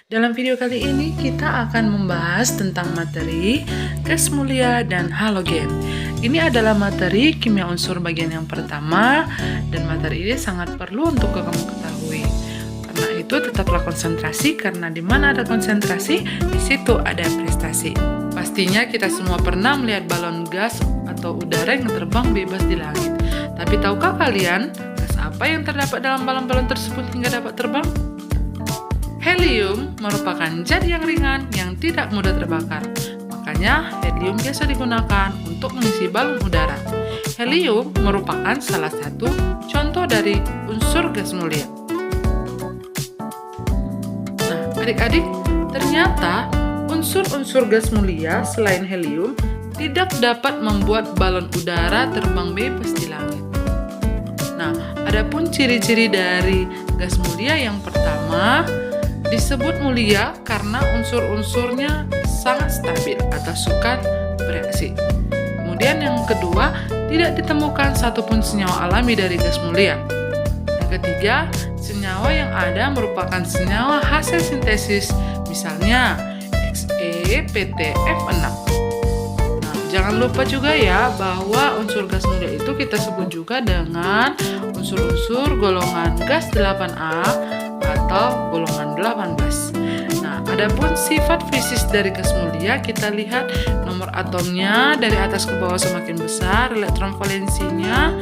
Dalam video kali ini kita akan membahas tentang materi gas mulia dan halogen. Ini adalah materi kimia unsur bagian yang pertama dan materi ini sangat perlu untuk kamu ketahui. Karena itu tetaplah konsentrasi karena di mana ada konsentrasi, di situ ada prestasi. Pastinya kita semua pernah melihat balon gas atau udara yang terbang bebas di langit. Tapi tahukah kalian gas apa yang terdapat dalam balon-balon tersebut hingga dapat terbang? Helium merupakan zat yang ringan yang tidak mudah terbakar. Makanya, helium biasa digunakan untuk mengisi balon udara. Helium merupakan salah satu contoh dari unsur gas mulia. Nah, adik-adik, ternyata unsur-unsur gas mulia selain helium tidak dapat membuat balon udara terbang bebas di langit. Nah, adapun ciri-ciri dari gas mulia yang pertama, disebut mulia karena unsur-unsurnya sangat stabil atau suka bereaksi. Kemudian yang kedua, tidak ditemukan satupun senyawa alami dari gas mulia. Yang ketiga, senyawa yang ada merupakan senyawa hasil sintesis, misalnya XePtF6. Nah, jangan lupa juga ya bahwa unsur gas mulia itu kita sebut juga dengan unsur-unsur golongan gas 8A atau golongan 18. Nah, adapun sifat fisis dari gas mulia kita lihat nomor atomnya dari atas ke bawah semakin besar, elektron valensinya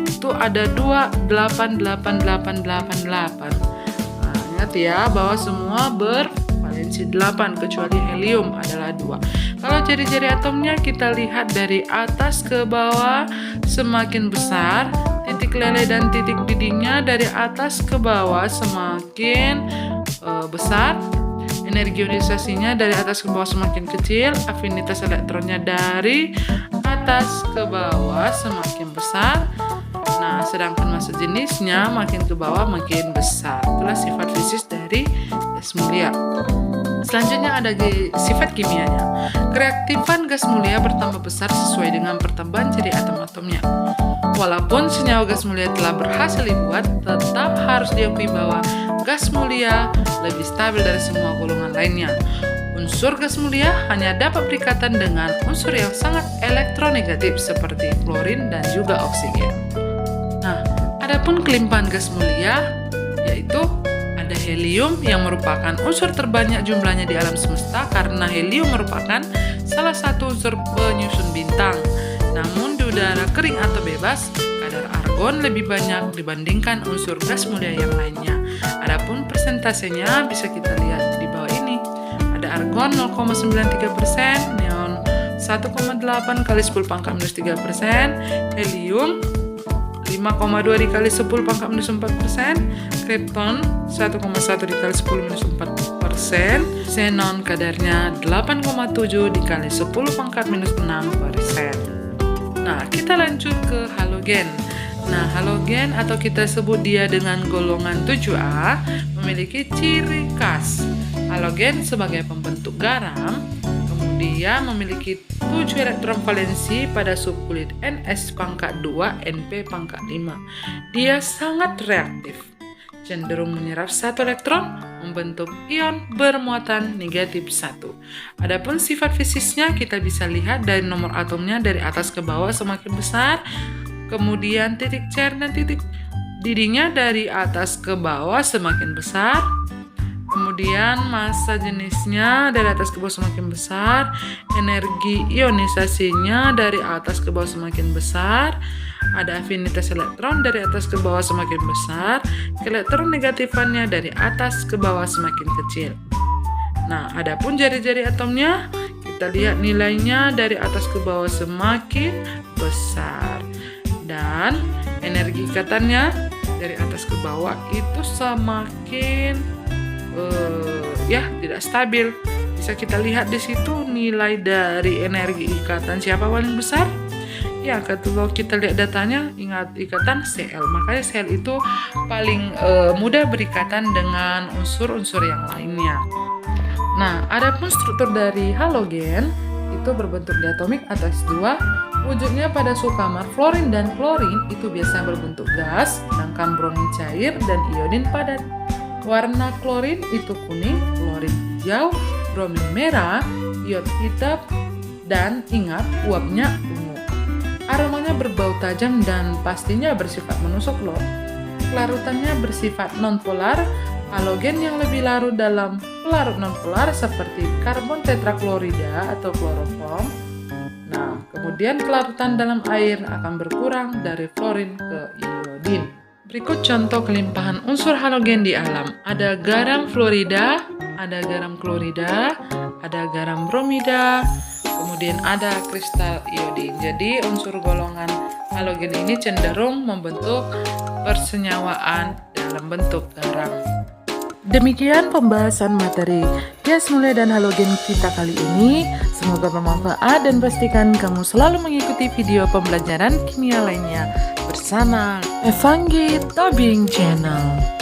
itu ada 2, 8, 8, 8, 8, 8. Nah, ingat ya bahwa semua bervalensi 8 kecuali helium adalah 2. Kalau jari-jari atomnya kita lihat dari atas ke bawah semakin besar, titik lele dan titik didingnya dari atas ke bawah semakin besar, energi ionisasinya dari atas ke bawah semakin kecil, afinitas elektronnya dari atas ke bawah semakin besar. Nah, sedangkan massa jenisnya makin ke bawah makin besar. Itulah sifat fisis dari gas mulia. Selanjutnya ada sifat kimianya. Kereaktifan gas mulia bertambah besar sesuai dengan pertambahan ciri atom-atomnya. Walaupun senyawa gas mulia telah berhasil dibuat, tetap harus diakui bahwa gas mulia lebih stabil dari semua golongan lainnya. Unsur gas mulia hanya dapat berikatan dengan unsur yang sangat elektronegatif seperti klorin dan juga oksigen. Nah, adapun kelimpahan gas mulia yaitu ada helium yang merupakan unsur terbanyak jumlahnya di alam semesta karena helium merupakan salah satu unsur penyusun bintang. Namun di udara kering atau bebas, kadar argon lebih banyak dibandingkan unsur gas mulia yang lainnya. Adapun persentasenya bisa kita lihat di bawah ini. Ada argon 0,93%, neon 1,8 kali 10 pangkat minus 3%, helium 5,2 dikali 10 pangkat minus 4%, krypton 1,1 dikali 10 minus 4%, xenon kadarnya 8,7 dikali 10 pangkat minus 6%. Nah, kita lanjut ke halogen. Nah, halogen atau kita sebut dia dengan golongan 7A memiliki ciri khas. Halogen sebagai pembentuk garam, kemudian memiliki 7 elektron valensi pada subkulit Ns pangkat 2, Np pangkat 5. Dia sangat reaktif, cenderung menyerap 1 elektron, membentuk ion bermuatan negatif 1. Adapun sifat fisisnya kita bisa lihat dari nomor atomnya dari atas ke bawah semakin besar, kemudian titik cair dan titik didingnya dari atas ke bawah semakin besar, kemudian massa jenisnya dari atas ke bawah semakin besar, energi ionisasinya dari atas ke bawah semakin besar, ada afinitas elektron dari atas ke bawah semakin besar, elektron negatifannya dari atas ke bawah semakin kecil. Nah, adapun jari-jari atomnya, kita lihat nilainya dari atas ke bawah semakin besar. Dan energi ikatannya dari atas ke bawah itu semakin tidak stabil. Bisa kita lihat di situ nilai dari energi ikatan siapa paling besar? Ya, kalau kita lihat datanya, ingat ikatan Cl. Makanya Cl itu paling mudah berikatan dengan unsur-unsur yang lainnya. Nah, adapun struktur dari halogen itu berbentuk diatomik atas 2. Wujudnya pada sukamar fluorin dan klorin itu biasanya berbentuk gas, sedangkan bromin cair dan ionin padat. Warna klorin itu kuning, klorin hijau, bromin merah, iod hitam, dan ingat uapnya ungu. Aromanya berbau tajam dan pastinya bersifat menusuk loh. Larutannya bersifat nonpolar, halogen yang lebih larut dalam pelarut nonpolar seperti karbon tetraklorida atau kloroform. Nah, kemudian kelarutan dalam air akan berkurang dari fluorin ke iodin. Berikut contoh kelimpahan unsur halogen di alam. Ada garam fluorida, ada garam klorida, ada garam bromida, kemudian ada kristal iodin. Jadi unsur golongan halogen ini cenderung membentuk persenyawaan dalam bentuk garam. Demikian pembahasan materi gas mulia dan halogen kita kali ini. Semoga bermanfaat dan pastikan kamu selalu mengikuti video pembelajaran kimia lainnya bersama Evanggi Tobing Channel.